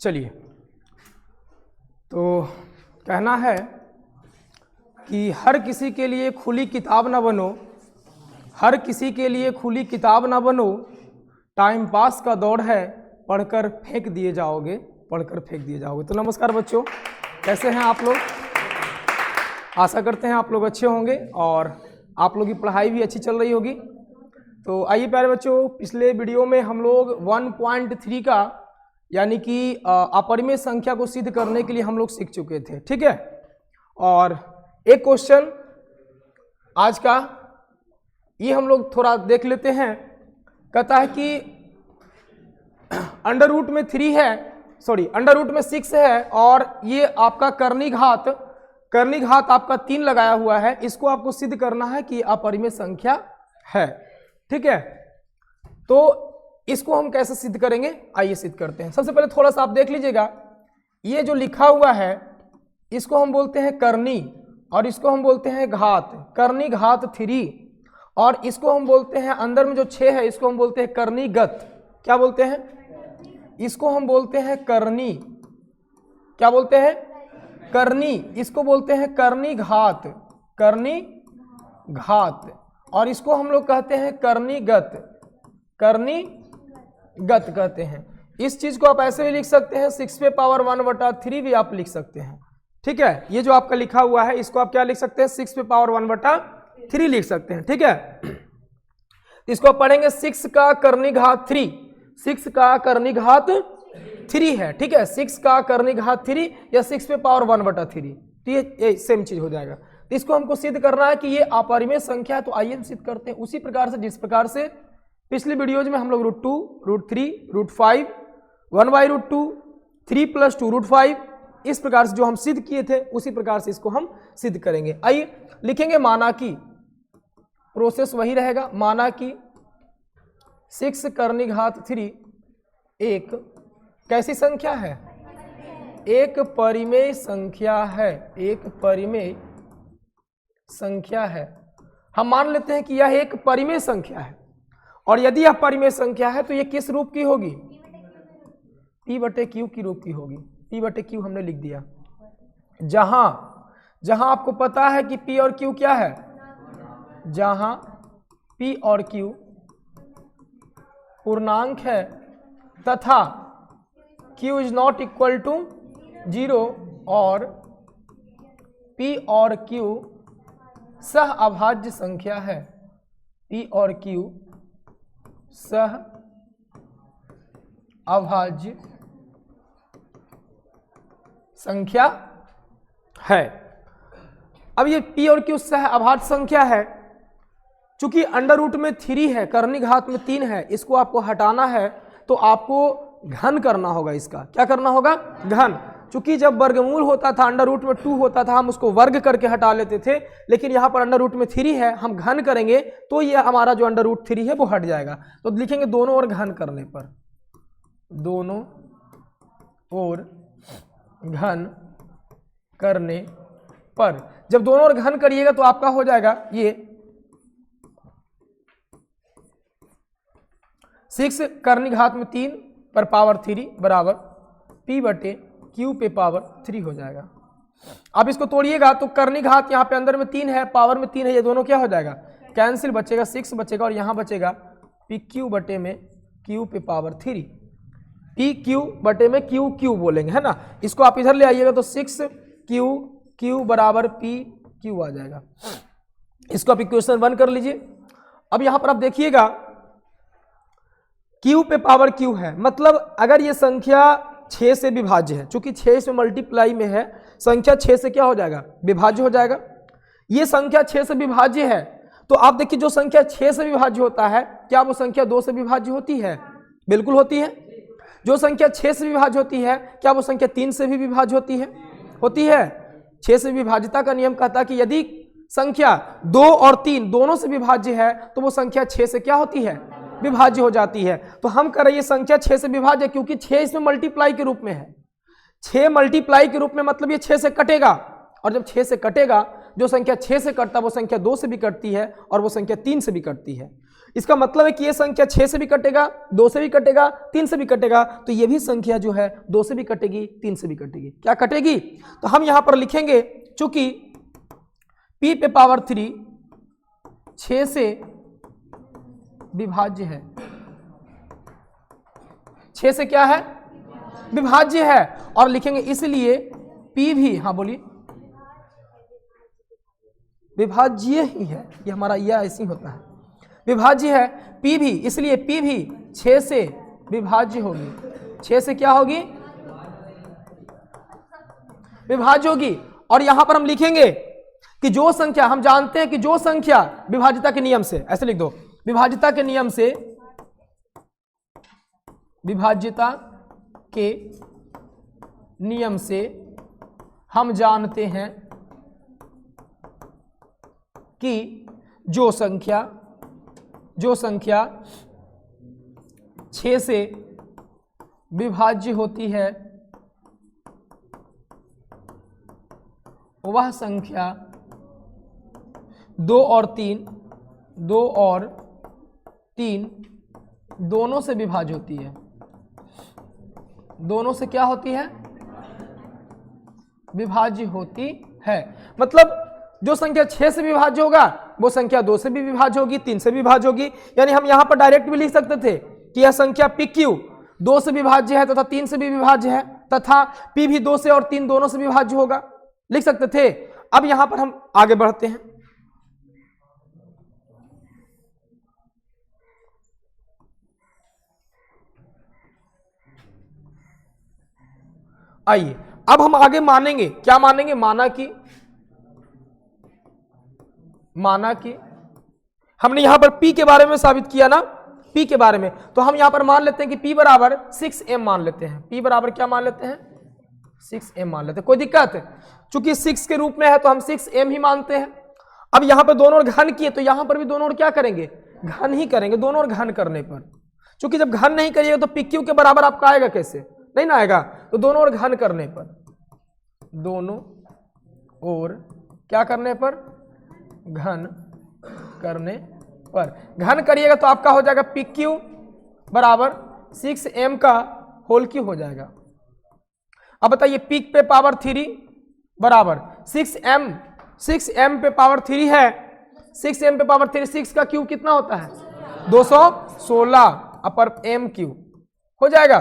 चलिए, तो कहना है कि हर किसी के लिए खुली किताब ना बनो, हर किसी के लिए खुली किताब ना बनो, टाइम पास का दौड़ है, पढ़कर फेंक दिए जाओगे, पढ़कर फेंक दिए जाओगे। तो नमस्कार बच्चों, कैसे हैं आप लोग? आशा करते हैं आप लोग अच्छे होंगे और आप लोग की पढ़ाई भी अच्छी चल रही होगी। तो आइए प्यारे बच्चों, पिछले वीडियो में हम लोग 1.3 का यानी कि अपरिमेय संख्या को सिद्ध करने के लिए हम लोग सीख चुके थे, ठीक है। और एक क्वेश्चन आज का ये हम लोग थोड़ा देख लेते हैं। कहता है कि अंडर रूट में 3 है, सॉरी अंडर रूट में 6 है और ये आपका कर्णी घात आपका 3 लगाया हुआ है। इसको आपको सिद्ध करना है कि अपरिमेय संख्या है, ठीक है। तो इसको हम कैसे सिद्ध करेंगे, आइए सिद्ध करते हैं। सबसे पहले थोड़ा सा आप देख लीजिएगा, ये जो लिखा हुआ है इसको हम बोलते हैं कर्णी और इसको हम बोलते हैं घात, कर्णी घात 3। और इसको हम बोलते हैं, अंदर में जो 6 है इसको हम बोलते हैं कर्णीगत। क्या बोलते हैं? इसको हम बोलते हैं कर्णी। क्या बोलते हैं? कर्णी। इसको बोलते हैं कर्णी घात, कर्णी घात। और इसको हम लोग कहते हैं कर्णीगत, कर्णीगत कहते हैं। इस चीज को आप ऐसे भी लिख सकते हैं, 6 पे पावर 1/3 भी आप लिख सकते हैं, ठीक है। ये जो आपका लिखा हुआ है इसको आप क्या लिख सकते हैं, 6 पे पावर 1/3 लिख सकते हैं, ठीक है। इसको पढ़ेंगे 6 का कर्णी घात 3, 6 का कर्णी घात 3 है, ठीक है। 6 का कर्णी घात 3 या 6 पे पावर 1/3, तो ये सेम चीज हो जाएगा। तो इसको हमको सिद्ध करना है कि ये अपरिमेय संख्या है। तो आइए हम सिद्ध करते हैं उसी प्रकार से जिस प्रकार से पिछली वीडियोज में हम लोग √2, √3, √5, 1/√2, 3 + 2 √5 इस प्रकार से जो हम सिद्ध किए थे उसी प्रकार से इसको हम सिद्ध करेंगे। आइए लिखेंगे, माना कि प्रोसेस वही रहेगा, माना कि 6 कर्णी घात 3 एक कैसी संख्या है? एक परिमेय संख्या है, एक परिमेय संख्या है। हम मान लेते हैं कि यह एक परिमेय संख्या है और यदि यह परिमेय संख्या है तो यह किस रूप की होगी? P/Q की रूप की होगी। P/Q हमने लिख दिया। जहां आपको पता है कि P और Q क्या है, जहां P और Q पूर्णांक है तथा Q is not equal to 0 और P और Q सह अभाज्य संख्या है, P और Q सह अभाज्य संख्या है। अब ये P और Q सह अभाज्य संख्या है, चूंकि अंडर रूट में 3 है, कर्णी घात में 3 है, इसको आपको हटाना है तो आपको घन करना होगा। इसका क्या करना होगा? घन। चूंकि जब वर्गमूल होता था अंडर रूट में 2 होता था, हम उसको वर्ग करके हटा लेते थे, लेकिन यहाँ पर अंडर रूट में 3 है, हम घन करेंगे तो ये हमारा जो अंडर रूट 3 है वो हट जाएगा। तो लिखेंगे दोनों ओर घन करने पर, दोनों ओर घन करने पर, जब दोनों ओर घन करिएगा तो आपका हो जाएगा ये 6 कर्णी घात में 3 पर पावर 3 बराबर P/Q पे पावर 3 हो जाएगा। अब इसको तोड़िएगा तो कर्णी घात यहाँ पे अंदर में 3 है, पावर में 3 है, ये दोनों क्या हो जाएगा? कैंसिल, बचेगा 6 बचेगा और यहाँ बचेगा PQ में Q पे पावर 3, PQ बोलेंगे, है ना। इसको आप इधर ले आइएगा तो 6Q बराबर PQ आ जाएगा। इसको आप इक्वेशन 1 कर लीजिए। अब यहाँ पर आप देखिएगा Q पे पावर Q है, मतलब अगर ये संख्या 6 से विभाज्य है, चूंकि 6 से मल्टीप्लाई में है, संख्या 6 से क्या हो जाएगा? विभाज्य हो जाएगा। ये संख्या 6 से विभाज्य है तो आप देखिए जो संख्या 6 से विभाज्य होता है, क्या वो संख्या 2 से विभाज्य होती है? बिल्कुल होती है। जो संख्या 6 से विभाज्य होती है, क्या वो संख्या 3 से भी विभाज्य होती है? होती है। 6 से विभाज्यता का नियम कहता है कि यदि संख्या 2 और 3 दोनों से विभाज्य है तो वो संख्या 6 से क्या होती है? विभाज्य हो जाती है। तो हम कर रहे हैं संख्या 6 से विभाज्य, क्योंकि 6 इसमें मल्टीप्लाई के रूप में है। 6 मल्टीप्लाई के रूप में मतलब ये 6 से कटेगा, और जब 6 से कटेगा, जो संख्या 6 से कटता है वो संख्या 2 से भी कटती है और वो संख्या 3 से भी कटती है। इसका मतलब है कि ये संख्या 6 से भी कटेगा, 2 से भी कटेगा, 3 से भी कटेगा, तो ये भी संख्या जो है 2 से भी कटेगी, 3 से भी कटेगी। क्या कटेगी? तो हम यहां पर लिखेंगे चूंकि p पे पावर 3 6 से विभाज्य है, 6 से क्या है? विभाज्य है। और लिखेंगे इसलिए p भी, हाँ बोलिए, विभाज्य ही है, ये हमारा यह ऐसे ही होता है, विभाज्य है। p भी, इसलिए p भी 6 से विभाज्य होगी, 6 से क्या होगी? विभाज्य होगी। और यहां पर हम लिखेंगे कि जो संख्या, हम जानते हैं कि जो संख्या विभाज्यता के नियम से, ऐसे लिख दो, विभाज्यता के नियम से, विभाज्यता के नियम से हम जानते हैं कि जो संख्या 6 से विभाज्य होती है वह संख्या 2 और 3 दोनों से विभाज्य होती है। दोनों से क्या होती है? विभाज्य होती है। मतलब जो संख्या 6 से विभाज्य होगा वो संख्या 2 से भी विभाज्य होगी, 3 से भी विभाज्य होगी। यानी हम यहां पर डायरेक्ट भी लिख सकते थे कि यह संख्या PQ 2 से विभाज्य है तथा 3 से भी विभाज्य है, तथा P भी 2 से और 3 दोनों से विभाज्य होगा, लिख सकते थे। अब यहां पर हम आगे बढ़ते हैं। आइए अब हम आगे मानेंगे, क्या मानेंगे? माना कि हमने यहां पर P के बारे में साबित किया ना, P के बारे में, तो हम यहां पर मान लेते हैं कि P बराबर 6m मान लेते हैं। P बराबर क्या मान लेते हैं? 6m मान लेते हैं। कोई दिक्कत? चूंकि 6 के रूप में है तो हम 6m ही मानते हैं। अब यहां पर दोनों ओर घन किए तो यहां पर भी दोनों ओर क्या करेंगे? घन ही करेंगे। दोनों ओर घन करने पर, चूंकि जब घन नहीं करिएगा तो PQ के बराबर आपका आएगा कैसे? नहीं ना आएगा। तो दोनों ओर घन करने पर, दोनों ओर क्या करने पर? घन करने पर, घन करिएगा तो आपका हो जाएगा PQ बराबर 6m का होल क्यूब हो जाएगा। अब बताइए P पे पावर 3 बराबर 6m पे पावर 3 है, 6m पे पावर 3, 6 का क्यूब कितना होता है? 216 अपर m क्यूब हो जाएगा।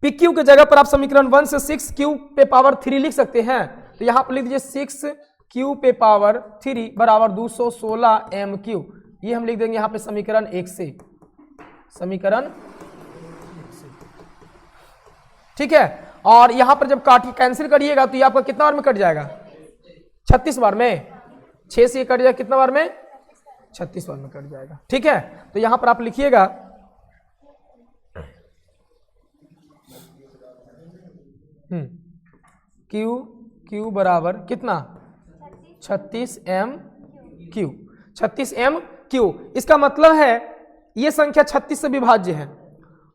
PQ के जगह पर आप समीकरण 1 से 6q पे पावर 3 लिख सकते हैं, तो यहां पर लिख दीजिए 6q पे पावर 3 बराबर 216 m क्यूब। ये हम लिख देंगे यहां पे समीकरण 1 से, समीकरण 1 से, ठीक है। और यहां पर जब काट कैंसिल करिएगा तो ये आपका कितना बार में कट जाएगा? 36 बार में। 6 से ये कट जाएगा कितना बार में? 36 बार में कट जाएगा, ठीक है। तो यहां पर आप लिखिएगा Q बराबर कितना? 36m cube, 36m cube. इसका मतलब है ये संख्या 36 से विभाज्य है।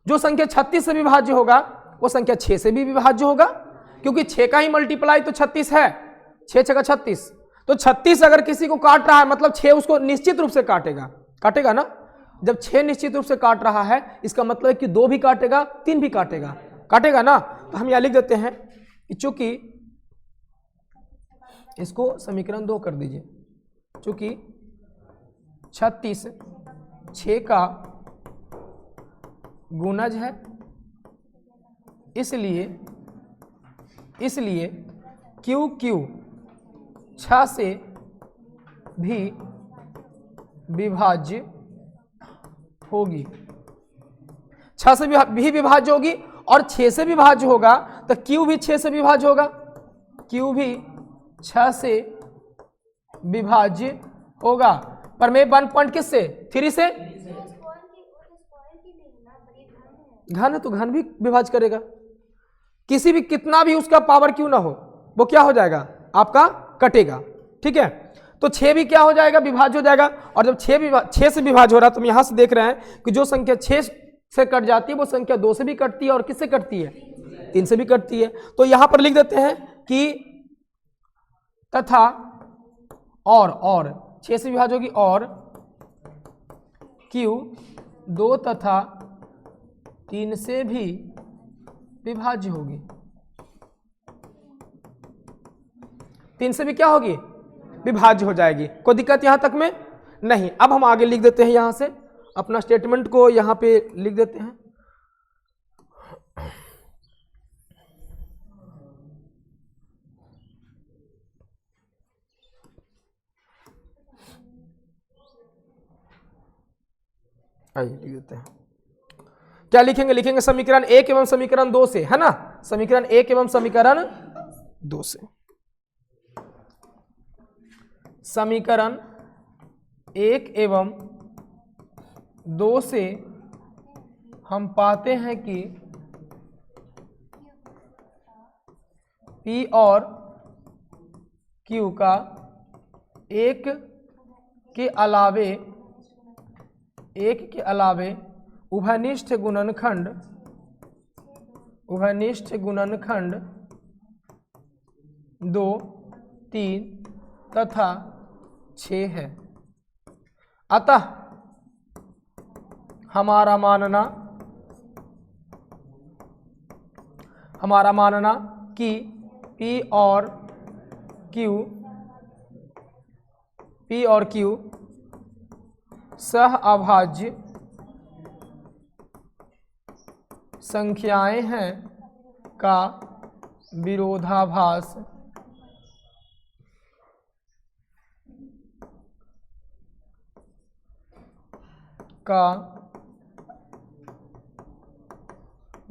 जो संख्या 36 से विभाज्य होगा वो संख्या 6 से भी विभाज्य होगा, क्योंकि 6 का ही मल्टीप्लाई तो 36 है, 6 6 का 36। तो 36 अगर किसी को काट रहा है मतलब 6 उसको निश्चित रूप से काटेगा ना। जब 6 निश्चित रूप से काट रहा है इसका मतलब है कि 2 भी काटेगा, 3 भी काटेगा ना। तो हम यहां लिख देते हैं कि चूंकि इसको समीकरण 2 कर दीजिए, चूंकि 36 6 का गुणज है, इसलिए QQ 6 से भी विभाज्य होगी, 6 से भी विभाज्य होगी और 6 से विभाज्य होगा तो Q भी 6 से विभाज्य होगा, Q भी 6 से विभाज्य होगा। पर मैं 1 पॉइंट किससे? 3 से। घन है तो घन भी विभाज्य करेगा, किसी भी कितना भी उसका पावर क्यों ना हो वो क्या हो जाएगा? आपका कटेगा, ठीक है। तो 6 भी क्या हो जाएगा? विभाज्य हो जाएगा। और जब 6 से विभाज्य हो रहा है तो हम यहां से देख रहे हैं कि जो संख्या 6 से कट जाती है वो संख्या 2 से भी कटती है और किससे कटती है? 3 से भी कटती है। तो यहां पर लिख देते हैं कि तथा और 6 से विभाज्य होगी और क्यू 2 तथा 3 से भी विभाज्य होगी। 3 से भी क्या होगी? विभाज्य हो जाएगी। कोई दिक्कत यहां तक में नहीं। अब हम आगे लिख देते हैं, यहां से अपना स्टेटमेंट को यहां पे लिख देते हैं। आइए लिख देते हैं। क्या लिखेंगे? लिखेंगे समीकरण 1 एवं समीकरण 2 से, है ना। समीकरण 1 एवं समीकरण 2 से। समीकरण 1 एवं 2 से हम पाते हैं कि P और Q का एक के अलावे उभयनिष्ठ गुणनखंड 2, 3 तथा 6 है। अतः हमारा मानना कि P और Q सह अभाज्य संख्याएं हैं का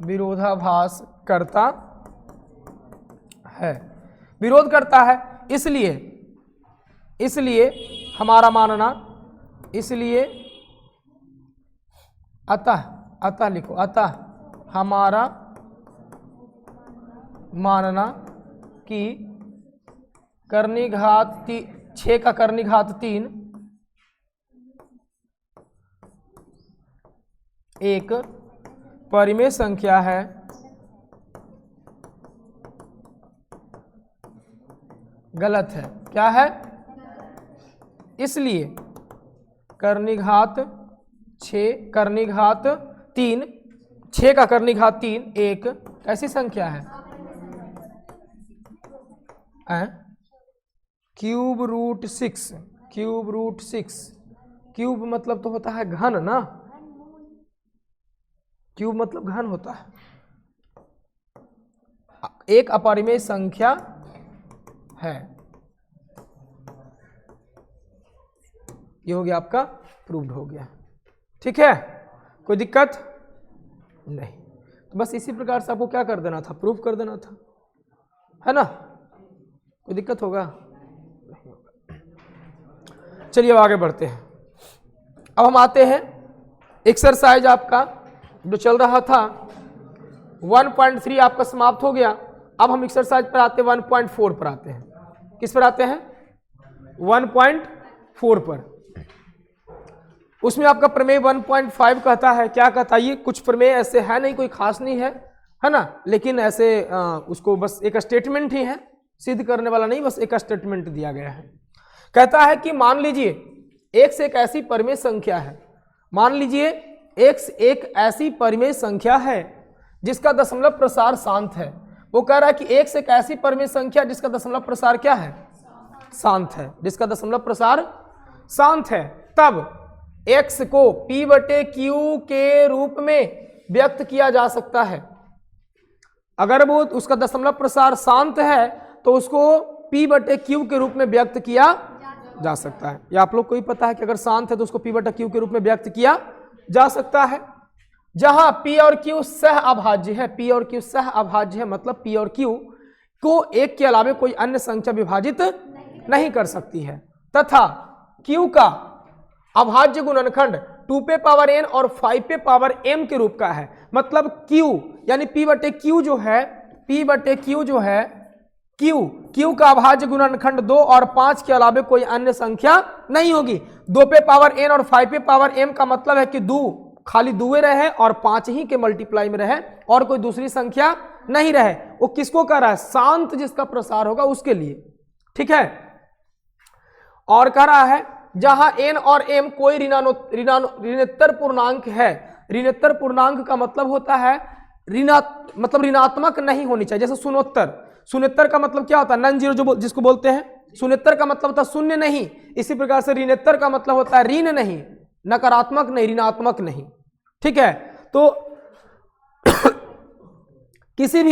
विरोधाभास करता है, विरोध करता है। इसलिए हमारा मानना, इसलिए अतः लिखो, अतः हमारा मानना कि 6 का कर्णिघात 3 एक परिमेय संख्या है गलत है। क्या है? इसलिए कर्णिघात 6 का कर्णिघात 3 एक कैसी संख्या है? Cube root 6। क्यूब मतलब तो होता है घन ना, क्यूब मतलब घन होता है। एक अपरिमेय संख्या है। ये हो गया आपका, प्रूव्ड हो गया। ठीक है, कोई दिक्कत नहीं। तो बस इसी प्रकार से आपको क्या कर देना था? प्रूफ कर देना था, है ना। कोई दिक्कत होगा? नहीं होगा। चलिए अब आगे बढ़ते हैं। अब हम आते हैं एक्सरसाइज आपका जो चल रहा था 1.3 आपका समाप्त हो गया। अब हम एक्सरसाइज पर आते हैं 1.4 पर आते हैं। किस पर आते हैं? 1.4 पर। उसमें आपका प्रमेय 1.5 कहता है। क्या कहता है? ये कुछ प्रमेय ऐसे है नहीं, कोई खास नहीं है, है ना, लेकिन ऐसे उसको बस एक स्टेटमेंट ही है, सिद्ध करने वाला नहीं, बस एक स्टेटमेंट दिया गया है। कहता है कि मान लीजिए x एक ऐसी परिमेय संख्या है, मान लीजिए x एक ऐसी परिमेय संख्या है जिसका दशमलव प्रसार शांत है। वो कह रहा है कि x एक ऐसी परिमेय संख्या जिसका दशमलव प्रसार क्या है? शांत है, जिसका दशमलव प्रसार शांत है। तब x को P/Q के रूप में व्यक्त किया जा सकता है। अगर वो उसका दशमलव प्रसार शांत है तो उसको P/Q के रूप में व्यक्त किया जा सकता है। या आप लोग को ही पता है कि अगर शांत है तो उसको P/Q के रूप में व्यक्त किया जा सकता है। जहां P और Q सह अभाज्य है, P और Q सह अभाज्य है, मतलब P और Q को एक के अलावे कोई अन्य संख्या विभाजित नहीं कर सकती है, तथा Q का अभाज्य गुणनखंड 2p⁴n और 5p⁴m के रूप का है। मतलब Q यानी P/Q जो है, P/Q जो है Q का अभाज्य गुणनखंड 2 और 5 के अलावे कोई अन्य संख्या नहीं होगी। 2p⁴n और 5p⁴m का मतलब है कि 2 खाली 2 रहे और 5 ही के मल्टीप्लाई में रहे और कोई दूसरी संख्या नहीं रहे। वो किसको कह रहा है? शांत जिसका प्रसार होगा उसके लिए। ठीक है, और कह रहा है जहां n और m कोई ऋणात्तर पूर्णांक है। ऋणात्तर पूर्णांक का मतलब होता है ऋणात्मक नहीं होनी चाहिए। जैसे शून्योत्तर, शून्योत्तर का मतलब क्या होता है? नॉन जीरो जो जिसको बोलते हैं। शून्योत्तर का मतलब होता है शून्य नहीं। इसी प्रकार से ऋणात्तर का मतलब होता है ऋण नहीं, नकारात्मक नहीं, ऋणात्मक नहीं। ठीक है, तो किसी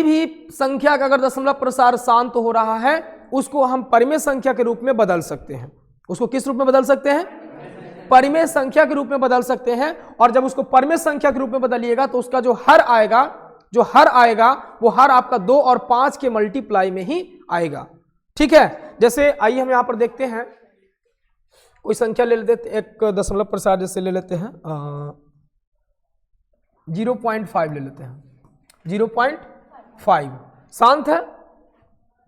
भी संख्या का अगर दशमलव प्रसार शांत हो रहा है उसको हम परिमेय संख्या के रूप में बदल सकते हैं। उसको किस रूप में बदल सकते हैं? परिमेय संख्या के रूप में बदल सकते हैं। और जब उसको परिमेय संख्या के रूप में बदलिएगा तो उसका जो हर आएगा वो हर आपका 2 और 5 के मल्टीप्लाई में ही आएगा। ठीक है, जैसे आइए हम यहां पर देखते हैं, कोई संख्या ले लेते, एक दशमलव प्रसार जैसे ले लेते हैं 0.5 ले लेते हैं। 0.5 शांत है।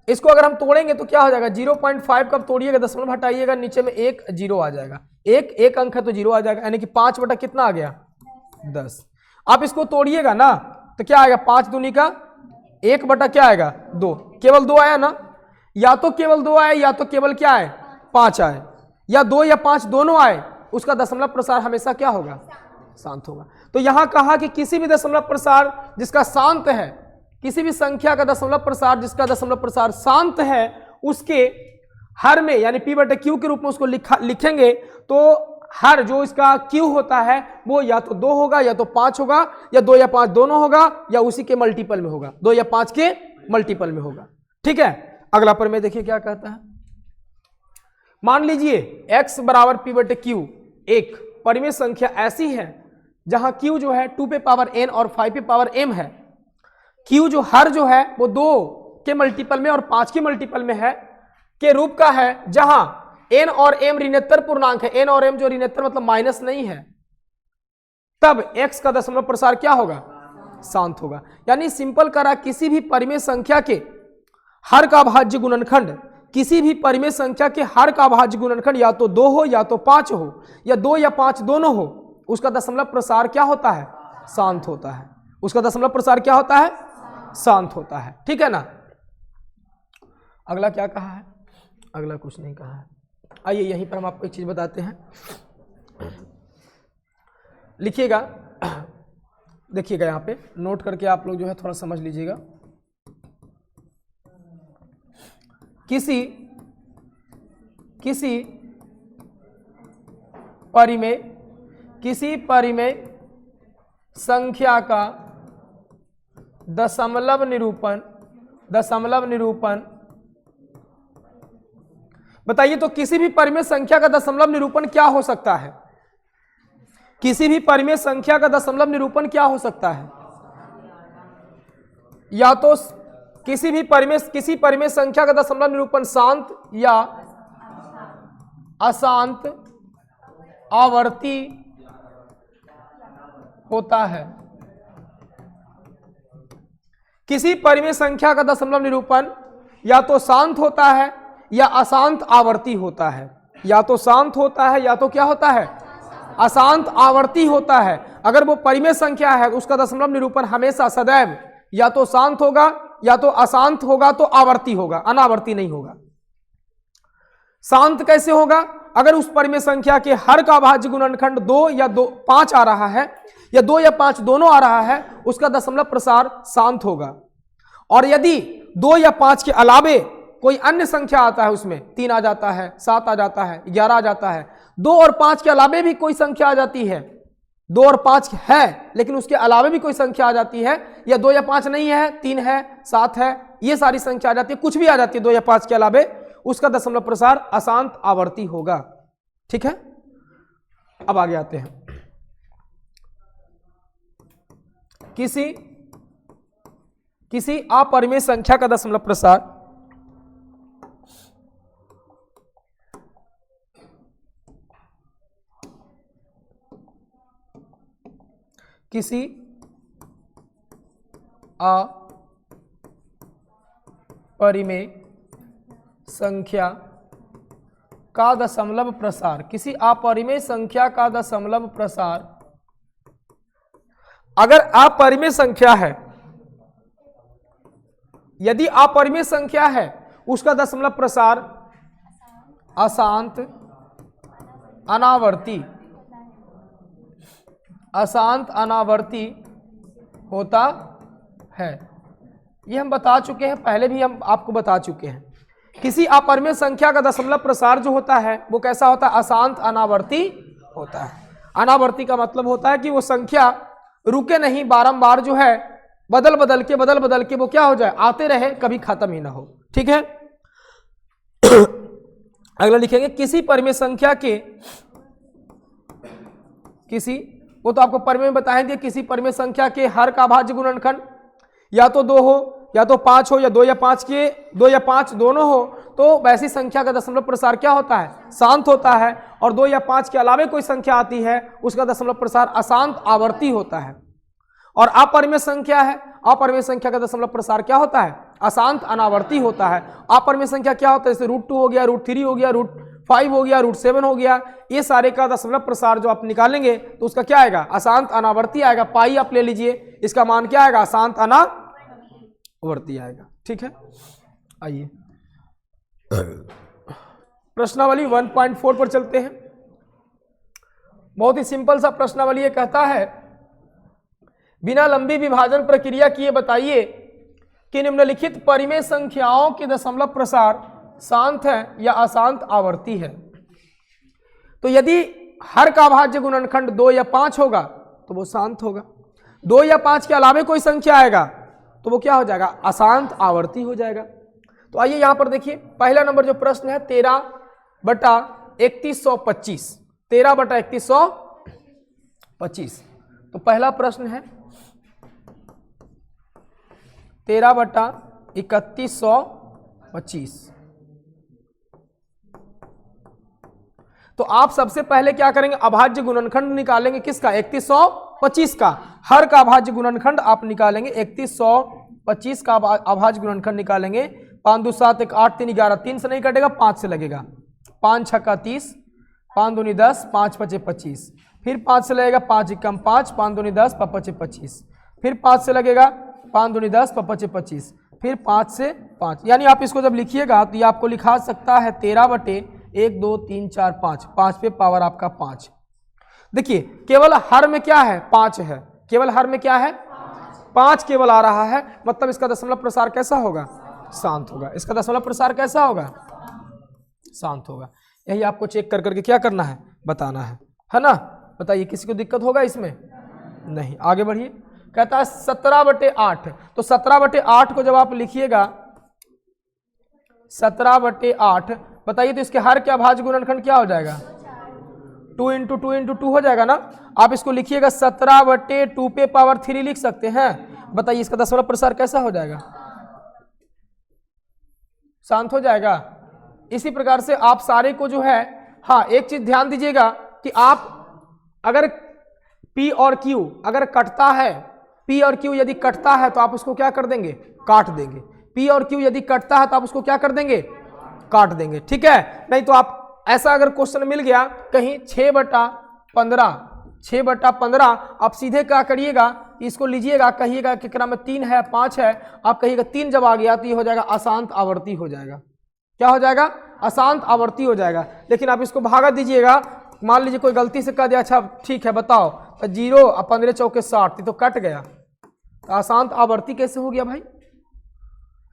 इसको अगर हम तोड़ेंगे तो क्या हो जाएगा? 0.5 कब तोड़िएगा, दशमलव हटाइएगा, नीचे में एक 0 आ जाएगा। एक अंक है तो 0 आ जाएगा, यानी कि 5 बटा कितना आ गया? 10। आप इसको तोड़िएगा ना तो क्या आएगा? 5 दूनी का 1 बटा क्या आएगा? 2। केवल 2 आया ना? या तो केवल 2 आए या तो केवल क्या आए? 5 आए, या 2 या 5 दोनों आए, उसका दशमलव प्रसार हमेशा क्या होगा? शांत होगा। तो यहां कहा कि किसी भी दशमलव प्रसार जिसका शांत है, किसी भी संख्या का दशमलव प्रसार जिसका दशमलव प्रसार शांत है, उसके हर में यानी p बटे q के रूप में उसको लिखेंगे तो हर जो इसका q होता है वो या तो 2 होगा या तो 5 होगा, या 2 या 5 दोनों होगा, या उसी के मल्टीपल में होगा, 2 या 5 के मल्टीपल में होगा। ठीक है, अगला प्रमेय देखिए क्या कहता है। मान लीजिए x बराबर p बटे q एक परिमेय संख्या ऐसी है जहां q जो है 2 पे पावर n और 5 पे पावर m है। q जो हर जो है वो 2 के मल्टीपल में और 5 के मल्टीपल में है के रूप का है, जहां n और m ऋणात्तर पूर्णांक है। n और m जो ऋणात्तर मतलब माइनस नहीं है, तब x का दशमलव प्रसार क्या होगा? शांत होगा। यानी सिंपल करा, किसी भी परिमेय संख्या के हर का भाज्य गुणनखंड, किसी भी परिमेय संख्या के हर का भाज्य गुणनखंड या तो 2 हो या तो 5 हो, या 2 या 5 दोनों हो, उसका दशमलव प्रसार क्या होता है? शांत होता है। उसका दशमलव प्रसार क्या होता है? शांत होता है। ठीक है ना। अगला क्या कहा है? अगला कुछ नहीं कहा है। आइए यहीं पर हम आपको एक चीज बताते हैं, लिखिएगा, देखिएगा यहाँ पे नोट करके आप लोग जो है थोड़ा समझ लीजिएगा। किसी परिमेय संख्या का दशमलव निरूपण बताइए। तो किसी भी परिमेय संख्या का दशमलव निरूपण क्या हो सकता है? किसी भी परिमेय संख्या का दशमलव निरूपण क्या हो सकता है? या तो किसी परिमेय संख्या का दशमलव निरूपण शांत या अशांत आवर्ती होता है। किसी परिमेय संख्या का दशमलव निरूपण या तो शांत होता है या अशांत आवर्ती होता है। या तो शांत होता है या तो क्या होता है? अशांत आवर्ती होता है। अगर वो परिमेय संख्या है उसका दशमलव निरूपण हमेशा सदैव या तो शांत होगा या तो अशांत होगा, तो आवर्ती होगा, अनावर्ती नहीं होगा। शांत कैसे होगा? अगर उस परिमेय संख्या के हर का भाज्य गुणनखंड 2 या 5 आ रहा है, या 2 या 5 दोनों आ रहा है, उसका दशमलव प्रसार शांत होगा। और यदि 2 या 5 के अलावे कोई अन्य संख्या आता है, उसमें 3 आ जाता है, 7 आ जाता है, 11 आ जाता है, 2 और 5 के अलावे भी कोई संख्या आ जाती है, 2 और 5 है लेकिन उसके अलावे भी कोई संख्या आ जाती है, या 2 या 5 नहीं है, 3 है, 7 है, ये सारी संख्या आ जाती है, कुछ भी आ जाती है 2 या 5 के अलावे, उसका दशमलव प्रसार अशांत आवर्ती होगा। ठीक है, अब आगे आते हैं। किसी अपरिमेय संख्या का दशमलव प्रसार किसी अपरिमेय संख्या का दशमलव प्रसार, किसी अपरिमेय संख्या का दशमलव प्रसार, अगर अपरिमेय संख्या है, यदि अपरिमेय संख्या है उसका दशमलव प्रसार अशांत अनावर्ती, अशांत अनावर्ती होता है। ये हम बता चुके हैं, पहले भी हम आपको बता चुके हैं। किसी अपरिमेय संख्या का दशमलव प्रसार जो होता है वो कैसा होता है? अशांत अनावर्ती होता है। अनावर्ती का मतलब होता है कि वो संख्या रुके नहीं, बारंबार जो है बदल बदल के वो क्या हो जाए, आते रहे, कभी खत्म ही ना हो। ठीक है। अगला लिखेंगे किसी परिमेय संख्या के, किसी, वो तो आपको परिमेय में बताएंगे, किसी परिमेय संख्या के हर का अभाज्य गुणनखंड या तो 2 हो या तो 5 हो या 2 या 5 के 2 या 5 दोनों हो, तो वैसी संख्या का दशमलव प्रसार क्या होता है? शांत होता है। और 2 या 5 के अलावे कोई संख्या आती है उसका दशमलव प्रसार अशांत आवर्ती होता है। और अपरिमेय संख्या है, अपरिमेय संख्या का दशमलव प्रसार क्या होता है? अशांत अनावर्ती होता है। अपरिमेय संख्या क्या होता है? जैसे √2 हो गया, √3 हो गया, √5 हो गया, √7 हो गया, ये सारे का दशमलव प्रसार जो आप निकालेंगे तो उसका क्या आएगा? अशांत अनावर्ती आएगा। पाई आप ले लीजिए, इसका मान क्या आएगा? अशांत अनावर्ती आएगा। ठीक है। आइए प्रश्नावली 1.4 पर चलते हैं। बहुत ही सिंपल सा प्रश्नावली ये कहता है, बिना लंबी विभाजन प्रक्रिया किए बताइए कि निम्नलिखित परिमेय संख्याओं के दशमलव प्रसार शांत है या अशांत आवर्ती है। तो यदि हर का अभाज्य गुणनखंड 2 या 5 होगा तो वो शांत होगा। 2 या 5 के अलावे कोई संख्या आएगा तो वो क्या हो जाएगा? अशांत आवर्ती हो जाएगा। तो आइए यहां पर देखिए, पहला नंबर जो प्रश्न है 13/3125, 13/3125। तो पहला प्रश्न है 13/3125। तो आप सबसे पहले क्या करेंगे? अभाज्य गुणनखंड निकालेंगे। किसका? 3125 का। हर का अभाज्य गुणनखंड आप निकालेंगे। 3125 का अभाज्य गुणनखंड निकालेंगे। 5 2 7 1 8 3 11, 3 से नहीं कटेगा, 5 से लगेगा। 5 6 का 30, 5 दूनी 10, 5 5 25, फिर 5 से लगेगा, 5 1 5, 5 दूनी 10, 5 5 25, फिर 5 से लगेगा, 5 दूनी 10, 5 5 25, फिर 5 से 5। यानी आप इसको जब लिखिएगा तो ये आपको लिखा सकता है 13/1 2 3 4 5, 5 पे पावर आपका 5। देखिए केवल हर में क्या है? 5 है। केवल हर में क्या है? 5 केवल आ रहा है। मतलब इसका दशमलव प्रसार कैसा होगा? शांत होगा। इसका दशमलव प्रसार कैसा होगा? शांत होगा। यही आपको चेक कर करके क्या करना है? बताना है ना? बताइए किसी को दिक्कत होगा इसमें? नहीं। आगे बढ़िए। कहता है 17/8। तो 17/8 को जब आप लिखिएगा, 17/8, बताइए तो इसके हर के अभाज्य गुणनखंड क्या हो जाएगा? 2 × 2 × 2 हो जाएगा ना। आप इसको लिखिएगा 17/2 पे पावर 3 लिख सकते हैं। बताइए इसका दशमलव प्रसार कैसा हो जाएगा? शांत हो जाएगा। इसी प्रकार से आप सारे को जो है, हाँ एक चीज ध्यान दीजिएगा कि आप अगर P और Q अगर कटता है, P और Q यदि कटता है तो आप उसको क्या कर देंगे? काट देंगे। P और Q यदि कटता है तो आप उसको क्या कर देंगे? काट देंगे। ठीक है। नहीं तो आप ऐसा अगर क्वेश्चन मिल गया कहीं 6/15, 6/15, आप सीधे क्या करिएगा? इसको लीजिएगा, कहिएगा कि क्रम में 3 है 5 है, आप कहिएगा 3 जब आ गया तो ये हो जाएगा अशांत आवर्ती हो जाएगा। क्या हो जाएगा? अशांत आवर्ती हो जाएगा। लेकिन आप इसको भागा दीजिएगा। मान लीजिए कोई गलती से कह दिया, अच्छा ठीक है बताओ, 0 और 15 चौके 60, तो कट गया। तो अशांत आवर्ती कैसे हो गया भाई? ये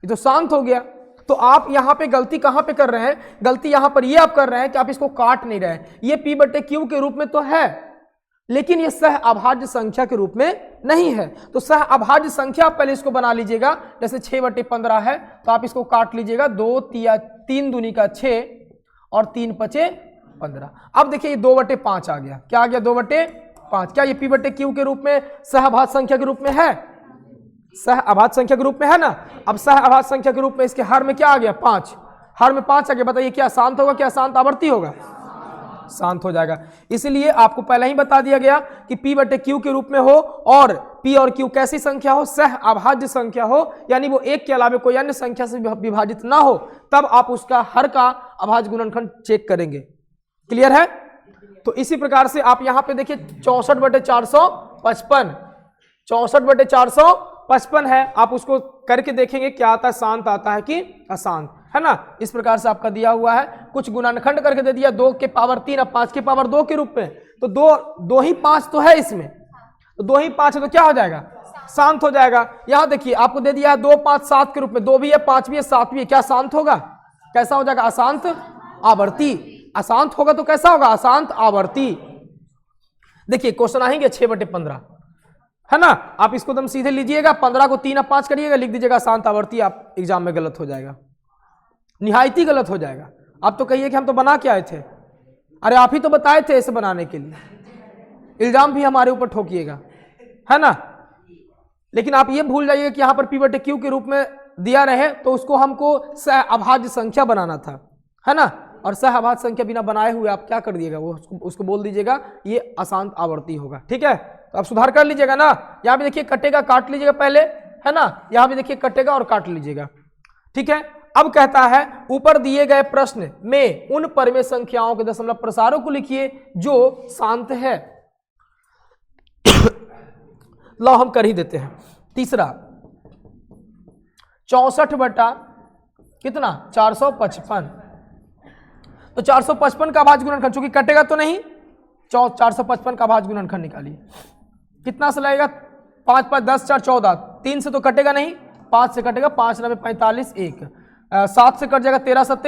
तो शांत हो गया। तो आप यहां पे गलती कहां पे कर रहे हैं? गलती यहां पर ये आप कर रहे हैं कि आप इसको काट नहीं रहे। ये P/Q के रूप में तो है, लेकिन ये सह अभाज्य संख्या के रूप में नहीं है। तो सह अभाज्य संख्या आप पहले इसको बना लीजिएगा। जैसे 6/15 है तो आप इसको काट लीजिएगा। 2 3 दूनी का 6 और 3 5 15। अब देखिए ये 2/5 आ गया। क्या आ गया? 2/5। क्या ये P/Q के रूप में सह अभाज्य संख्या के रूप में है? सह अभाज्य संख्या के रूप में है ना। अब सह अभाज्य संख्या के रूप में इसके हर में क्या आ गया? 5। हर में 5 आ गया। बताइए क्या शांत होगा? क्या शांत आवर्ती होगा? शांत हो जाएगा। इसलिए आपको पहले ही बता दिया गया कि P/Q के रूप में हो और P और Q कैसी संख्या हो? सह अभाज्य संख्या हो, यानी वो एक के अलावा कोई अन्य संख्या से विभाजित ना हो, तब आप उसका हर का अभाज्य गुणनखंड चेक करेंगे। क्लियर है? तो इसी प्रकार से आप यहां पे देखिए 64/455, 64/455 है। आप उसको करके देखेंगे क्या आता है? शांत आता है कि अशांत? है ना। इस प्रकार से आपका दिया हुआ है, कुछ गुणनखंड करके दे दिया 2 के पावर 3 और 5 के पावर 2 के रूप में, तो 2 ही 5 तो है इसमें, तो 2 ही 5 है तो क्या हो जाएगा, शांत हो जाएगा। यहां देखिए आपको दे दिया है 2 5 7 के रूप में, 2 भी है 5 भी है 7 भी है, क्या शांत होगा, कैसा हो जाएगा, अशांत आवर्ती। अशांत होगा तो कैसा होगा, अशांत आवर्ती। देखिए क्वेश्चन आएंगे 6/15, है ना। आप इसको एकदम सीधे लीजिएगा, 15 को 3 और 5 करिएगा, लिख दीजिएगा अशांत आवर्ती, आप एग्जाम में गलत हो जाएगा, निहायती गलत हो जाएगा। आप तो कहिए कि हम तो बना के आए थे, अरे आप ही तो बताए थे इसे बनाने के लिए, इल्जाम भी हमारे ऊपर ठोकिएगा, है ना। लेकिन आप ये भूल जाइए कि यहां पर P/Q के रूप में दिया रहे तो उसको हमको सह अभाज्य संख्या बनाना था, है ना। और सह अभाज्य संख्या बिना बनाए हुए आप क्या कर दिएगा, वो उसको बोल दीजिएगा ये अशांत आवर्ती होगा, ठीक है। तो आप सुधार कर लीजिएगा ना। यहां भी देखिए कटेगा, काट लीजिएगा पहले, है ना। यहां भी देखिए कटेगा और काट लीजिएगा, ठीक है। अब कहता है ऊपर दिए गए प्रश्न में उन परिमेय संख्याओं के दशमलव प्रसारों को लिखिए जो शांत है। लो हम कर ही देते हैं। तीसरा 64 बटा कितना 455, तो 455 का भाज्य गुणनखंड, चूंकि कटेगा तो नहीं, 455 का भाज्य गुणनखंड निकालिए, कितना से लगेगा, 5 5 10 4 14, 3 से तो कटेगा नहीं, 5 से कटेगा, 5 9 45 1, 7 से कट जाएगा, 13 7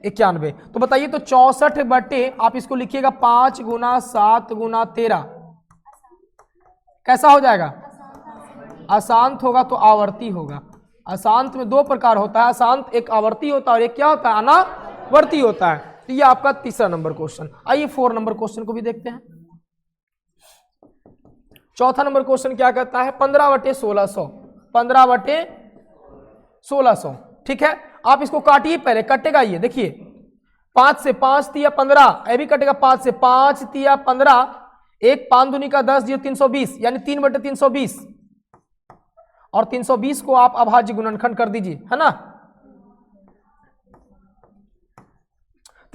91। तो बताइए तो 64 बटे आप इसको लिखिएगा 5 गुना 7 गुना 13, कैसा हो जाएगा, अशांत होगा तो आवर्ती होगा। अशांत में 2 प्रकार होता है, अशांत एक आवर्ती होता है और एक क्या होता है, अनावर्ती होता है। तो ये आपका तीसरा नंबर क्वेश्चन। आइए 4 नंबर क्वेश्चन को भी देखते हैं। चौथा नंबर क्वेश्चन क्या कहता है, 15/1600, 15/1600, ठीक है। आप इसको काटिए पहले, कटेगा ये देखिए, 5 से 5 तिया 15, ये भी कटेगा, 5 से 5 तिया 15, 1 5 दूनी का 10, 0 320, यानी 3/320, और 320 को आप अभाज्य गुणनखंड कर दीजिए, है ना।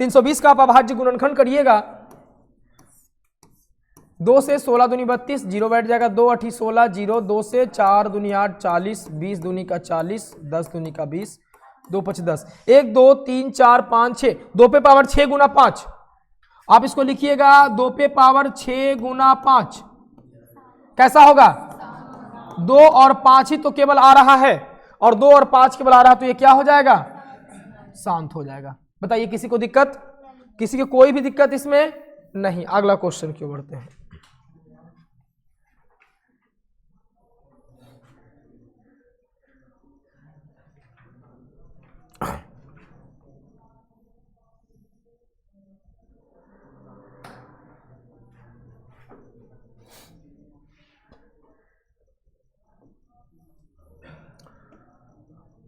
320 का आप अभाज्य गुणनखंड करिएगा, 2 से 16 दूनी 32, 0 बैठ जाएगा, 2 8 16, 0, 2 से 4 दूनी 8 40, 20 दूनी का 40, 10 दूनी का 20, 2 5 10, 1 2 3 4 5 6, 2 पे पावर 6 गुना 5, आप इसको लिखिएगा 2 पे पावर 6 गुना 5, कैसा होगा, 2 और 5 ही तो केवल आ रहा है, और 2 और 5 केवल आ रहा है, तो ये क्या हो जाएगा, शांत हो जाएगा। बताइए किसी को दिक्कत, किसी को कोई भी दिक्कत इसमें नहीं। अगला क्वेश्चन क्यों बढ़ते हैं।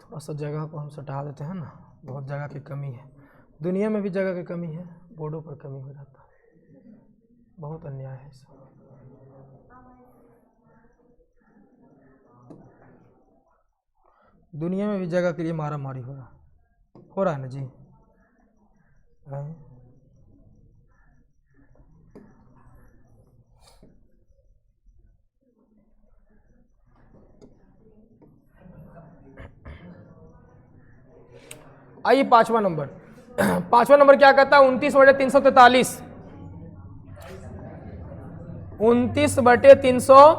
थोड़ा सा जगह को हम सटा देते हैं ना, बहुत जगह की कमी है, दुनिया में भी जगह की कमी है, बोर्डों पर कमी हो जाता है, बहुत अन्याय है सब। दुनिया में भी जगह के लिए मारा मारी हो रहा है ना जी, आइए 5वां नंबर। 5वां नंबर क्या कहता है, 29/343, 29/300,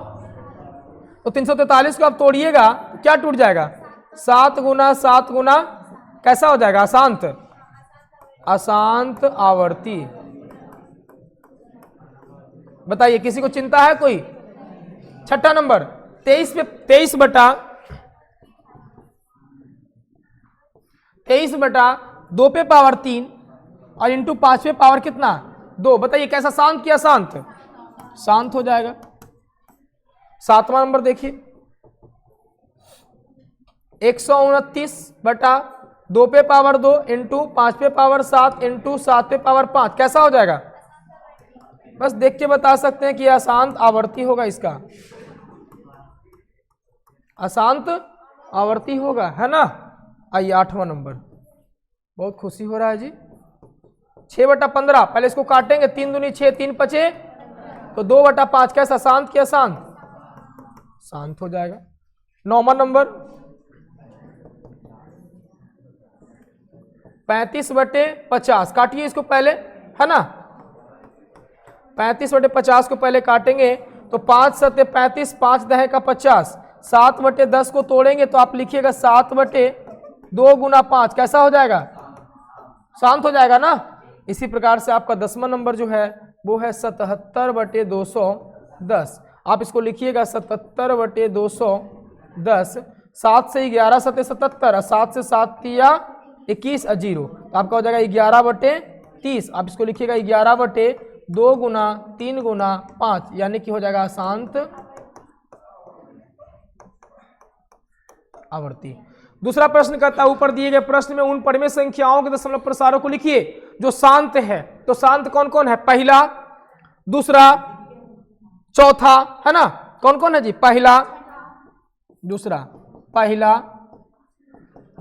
तो 343 को आप तोड़िएगा क्या टूट जाएगा, 7 गुना 7 गुना, कैसा हो जाएगा, अशांत, अशांत आवर्ती। बताइए किसी को चिंता है कोई। 6ठा नंबर 23 पे 23 बटा 2 पे पावर 3 और इंटू 5 पे पावर कितना 2। बताइए कैसा, शांत किया, शांत, शांत हो जाएगा। 7वां नंबर देखिए 129 बटा 2 पे पावर 2 इंटू 5 पे पावर 7 इंटू 7 पे पावर 5, कैसा हो जाएगा। बस देख के बता सकते हैं कि यह अशांत आवर्ती होगा, इसका अशांत आवर्ती होगा, है ना। आइए 8वां नंबर, बहुत खुशी हो रहा है जी। 6/15, पहले इसको काटेंगे, 3 दूनी 6, 3 5, तो 2/5, कैसा, शांत किया, शांत, शांत हो जाएगा। 9वां नंबर 35/50 काटिए इसको पहले, है ना। 35/50 को पहले काटेंगे तो 5 सत्ते 35, 5 दहे का 50, 7/10 को तोड़ेंगे तो आप लिखिएगा 7/2 गुना 5, कैसा हो जाएगा, शांत हो जाएगा ना। इसी प्रकार से आपका 10वां नंबर जो है वो है 77/210। आप इसको लिखिएगा 77/210। 7 से 11 सत्ते 77, 7 से 7 तिया 21 और 0, तो आपका हो जाएगा 11/30। आप इसको लिखिएगा 11/2 गुना 3 गुना 5, यानी कि हो जाएगा अशांत आवर्ती। दूसरा प्रश्न कहता है ऊपर दिए गए प्रश्न में उन परिमेय संख्याओं के दशमलव प्रसारों को लिखिए जो शांत है। तो शांत कौन कौन है, पहला, दूसरा, चौथा, है ना। कौन कौन है जी, पहला, दूसरा, पहला,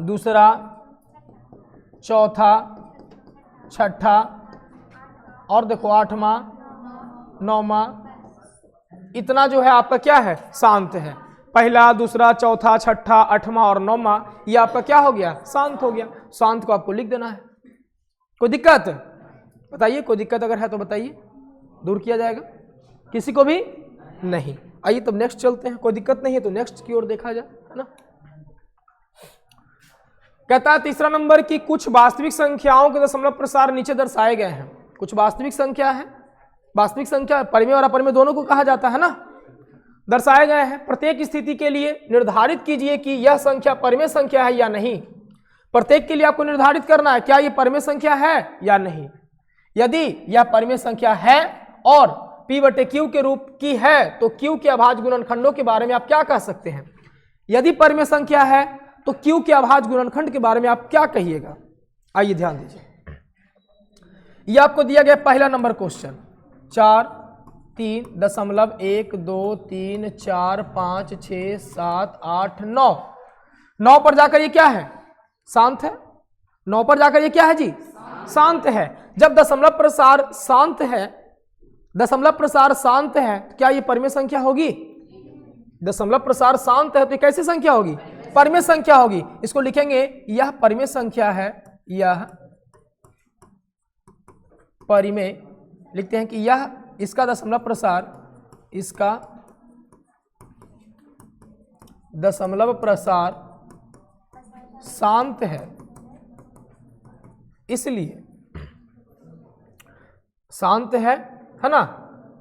दूसरा, चौथा, छठा और देखो 8वां, 9वां, इतना जो है आपका क्या है, शांत है। पहला, दूसरा, चौथा, छठा, 8वां और 9वां, ये आपका क्या हो गया, शांत हो गया। शांत को आपको लिख देना है। कोई दिक्कत बताइए, कोई दिक्कत अगर है तो बताइए, दूर किया जाएगा, किसी को भी नहीं। आइए तब नेक्स्ट चलते हैं, कोई दिक्कत नहीं है तो नेक्स्ट की ओर देखा जाए, है ना। कहता है तीसरा नंबर की कुछ वास्तविक संख्याओं के दशमलव प्रसार नीचे दर्शाए गए हैं। कुछ वास्तविक संख्या है, वास्तविक संख्या परिमेय और अपरिमेय दोनों को कहा जाता है ना, दर्शाए गए हैं। प्रत्येक स्थिति के लिए निर्धारित कीजिए कि यह संख्या परिमेय संख्या है या नहीं। प्रत्येक के लिए आपको निर्धारित करना है क्या यह परिमेय संख्या है या नहीं। यदि यह परिमेय संख्या है और P/Q के रूप की है तो Q के अभाज्य गुणनखंडों के बारे में आप क्या कह सकते हैं। यदि परिमेय संख्या है तो Q के अभाज्य गुणनखंड के बारे में आप क्या कहिएगा। आइए ध्यान दीजिए, यह आपको दिया गया पहला नंबर क्वेश्चन 4, 3, 1, 2, 3, 4, 5, 6, 7, 8, 9। 9 पर जाकर ये क्या है, शांत है। 9 पर जाकर ये क्या है जी, शांत है। जब दशमलव प्रसार शांत है, दशमलव प्रसार शांत है तो क्या ये परिमेय संख्या होगी। दशमलव प्रसार शांत है तो कैसी संख्या होगी, परिमेय संख्या होगी। इसको लिखेंगे यह परिमेय संख्या है, यह परिमेय, लिखते हैं कि यह इसका दशमलव प्रसार, इसका दशमलव प्रसार शांत है, इसलिए शांत है ना,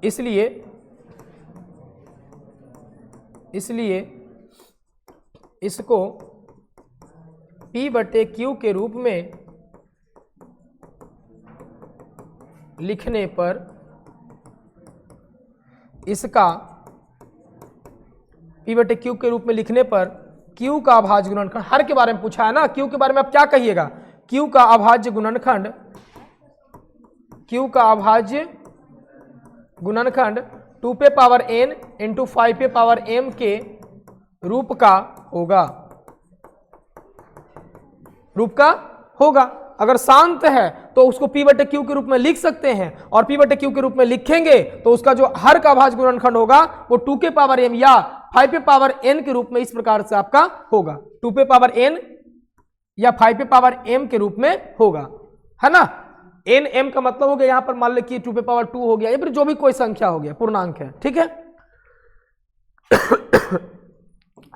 इसलिए इसको P/Q के रूप में लिखने पर इसका P/Q के रूप में लिखने पर Q का अभाज्य गुणनखंड, हर के बारे में पूछा है ना, Q के बारे में आप क्या कहिएगा। Q का अभाज्य गुणनखंड, Q का अभाज्य गुणनखंड 2n इंटू 5m के रूप का होगा, रूप का होगा। अगर शांत है तो उसको P/Q के रूप में लिख सकते हैं और P/Q के रूप में लिखेंगे तो उसका जो हर का अभाज्य गुणनखंड होगा वो 2m या 5n के रूप में इस प्रकार से आपका होगा। 2n या 5m के रूप में होगा, है ना। n का मतलब हो गया यहां पर मान लीजिए 2 हो गया या फिर जो भी कोई संख्या हो गया, पूर्णांक है, ठीक है।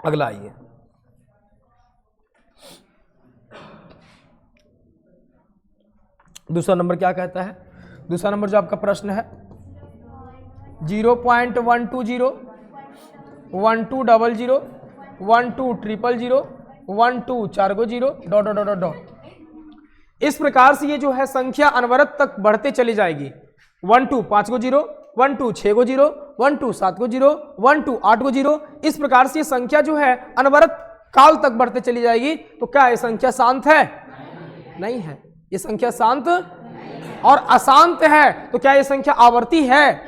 अगला आइए, दूसरा नंबर क्या कहता है। दूसरा नंबर जो आपका प्रश्न है 0.120, 1200, 1200, 12 4 गो 0 ... इस प्रकार से ये जो है संख्या अनवरत तक बढ़ते चली जाएगी। 12 5 गो 0, 12 6 गो 0, 12 7 गो 0, 12 8 गो 0। इस प्रकार से ये संख्या जो है अनवरत काल तक बढ़ते चली जाएगी। तो क्या ये संख्या शांत है, नहीं है। ये संख्या शांत और अशांत है तो क्या ये संख्या आवर्ती है,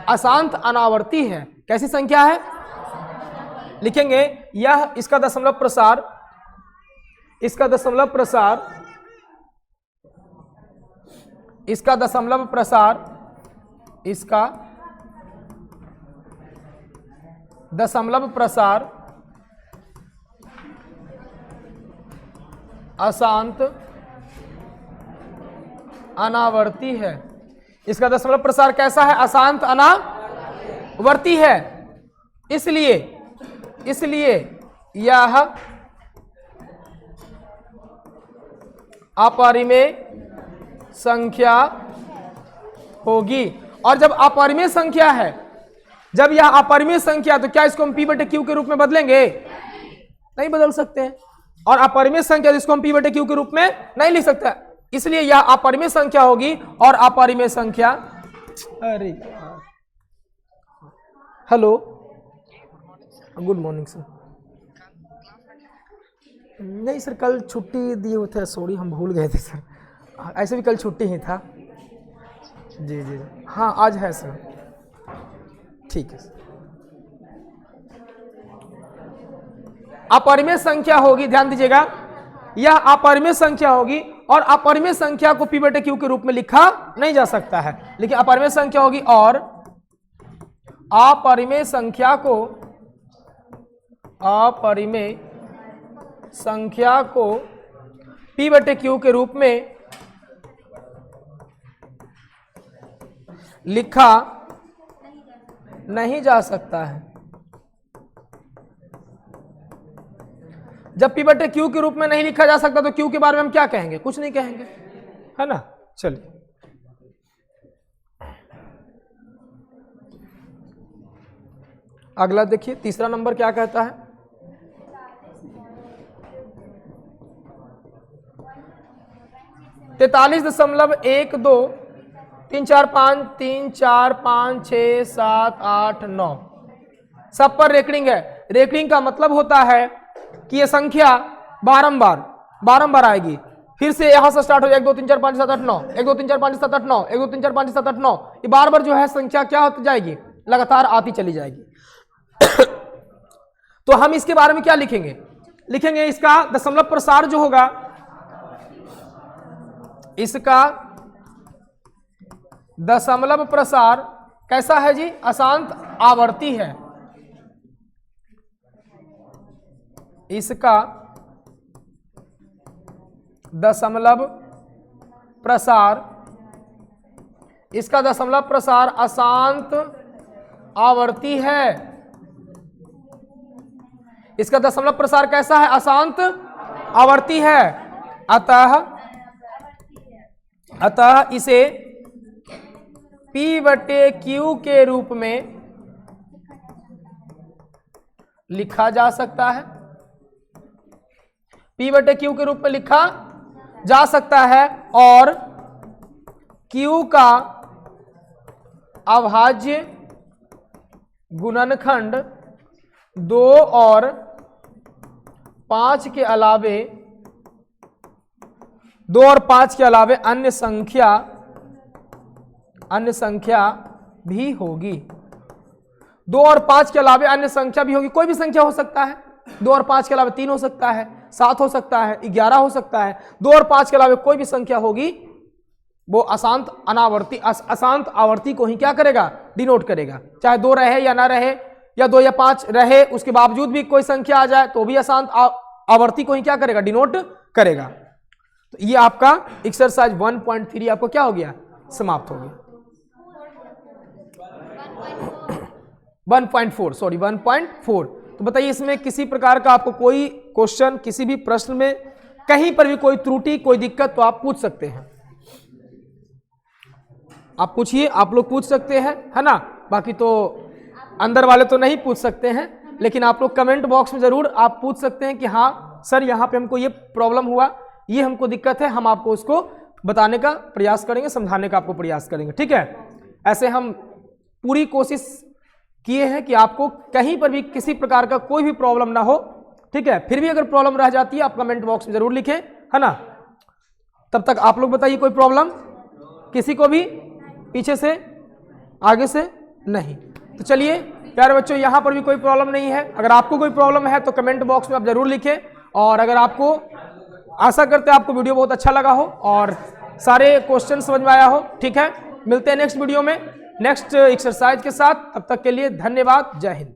अशांत अनावर्ती है। कैसी संख्या है, लिखेंगे यह इसका दशमलव प्रसार, इसका दशमलव प्रसार, इसका दशमलव प्रसार, इसका दशमलव प्रसार अशांत अनावर्ती है। इसका दशमलव प्रसार कैसा है? अशांत अनावर्ती है। इसलिए यह अपरिमेय संख्या होगी। और जब अपरिमेय संख्या है, जब यह अपरिमेय संख्या, तो क्या इसको हम P बटे Q के रूप में बदलेंगे? नहीं बदल सकते हैं। और अपरिमेय संख्या जिसको हम P बटे Q के रूप में नहीं लिख सकते, इसलिए यह अपरिमेय संख्या होगी। और अपरिमेय संख्या, अरे हेलो, गुड मॉर्निंग सर। नहीं सर, कल छुट्टी दिए हुए थे, सॉरी हम भूल गए थे सर, ऐसे भी कल छुट्टी ही था। जी जी हाँ, आज है सर, ठीक है। अपरिमेय संख्या होगी, ध्यान दीजिएगा, यह अपरिमेय संख्या होगी। और अपरिमेय संख्या को P बटे Q के रूप में लिखा नहीं जा सकता है, लेकिन अपरिमेय संख्या होगी। और अपरिमेय संख्या को P बटे Q के रूप में लिखा नहीं जा सकता है। जब P बटे Q के रूप में नहीं लिखा जा सकता, तो Q के बारे में हम क्या कहेंगे? कुछ नहीं कहेंगे, है ना। चलिए अगला देखिए, तीसरा नंबर क्या कहता है? 43.123453456789 सब पर रेकरिंग है। रेकरिंग का मतलब होता है कि ये संख्या बारंबार आएगी। फिर से यहां से स्टार्ट हो जाए 1 2 3 4 5 6 7 8 9, 1 2 3 4 5 6 7 8 9, 1 2 3 4 5 6 7 8 9, ये बार जो है संख्या क्या होती जाएगी? लगातार आती चली जाएगी। तो हम इसके बारे में क्या लिखेंगे? लिखेंगे इसका दशमलव प्रसार जो होगा, इसका दशमलव प्रसार कैसा है जी? अशांत आवर्ती है। इसका दशमलव प्रसार अशांत आवर्ती है। इसका दशमलव प्रसार कैसा है? अशांत आवर्ती है। अतः इसे P बटे Q के रूप में लिखा जा सकता है। P बटे Q के रूप में लिखा जा सकता है। और Q का अभाज्य गुणनखंड 2 और 5 के अलावे अन्य संख्या भी होगी। 2 और 5 के अलावे अन्य संख्या भी होगी। कोई भी संख्या हो सकता है। 2 और 5 के अलावे 3 हो सकता है, 7 हो सकता है, 11 हो सकता है। 2 और 5 के अलावे कोई भी संख्या होगी, वो अशांत आवर्ती को ही क्या करेगा? डिनोट करेगा। चाहे 2 रहे या ना रहे, या 2 या 5 रहे, उसके बावजूद भी कोई संख्या आ जाए तो भी अशांत आवर्ती को ही क्या करेगा? डिनोट करेगा। तो ये आपका एक्सरसाइज 1.3 आपको क्या हो गया? समाप्त हो गया। 1.4 तो बताइए, इसमें किसी प्रकार का आपको कोई क्वेश्चन, किसी भी प्रश्न में कहीं पर भी कोई त्रुटि, कोई दिक्कत, तो आप पूछ सकते हैं। आप पूछिए, आप लोग पूछ सकते हैं, है ना। बाकी तो अंदर वाले तो नहीं पूछ सकते हैं, लेकिन आप लोग कमेंट बॉक्स में जरूर आप पूछ सकते हैं कि हाँ सर, यहाँ पे हमको ये प्रॉब्लम हुआ, ये हमको दिक्कत है। हम आपको उसको बताने का प्रयास करेंगे, समझाने का आपको प्रयास करेंगे, ठीक है। ऐसे हम पूरी कोशिश किए हैं कि आपको कहीं पर भी किसी प्रकार का कोई भी प्रॉब्लम ना हो, ठीक है। फिर भी अगर प्रॉब्लम रह जाती है, आप कमेंट बॉक्स में जरूर लिखें, है ना। तब तक आप लोग बताइए, कोई प्रॉब्लम किसी को भी पीछे से, आगे से? नहीं। तो चलिए प्यारे बच्चों, यहाँ पर भी कोई प्रॉब्लम नहीं है। अगर आपको कोई प्रॉब्लम है तो कमेंट बॉक्स में आप जरूर लिखें। और अगर आपको, आशा करते हैं आपको वीडियो बहुत अच्छा लगा हो और सारे क्वेश्चन समझ में आया हो, ठीक है। मिलते हैं नेक्स्ट वीडियो में नेक्स्ट एक्सरसाइज के साथ। तब तक के लिए धन्यवाद। जय हिंद।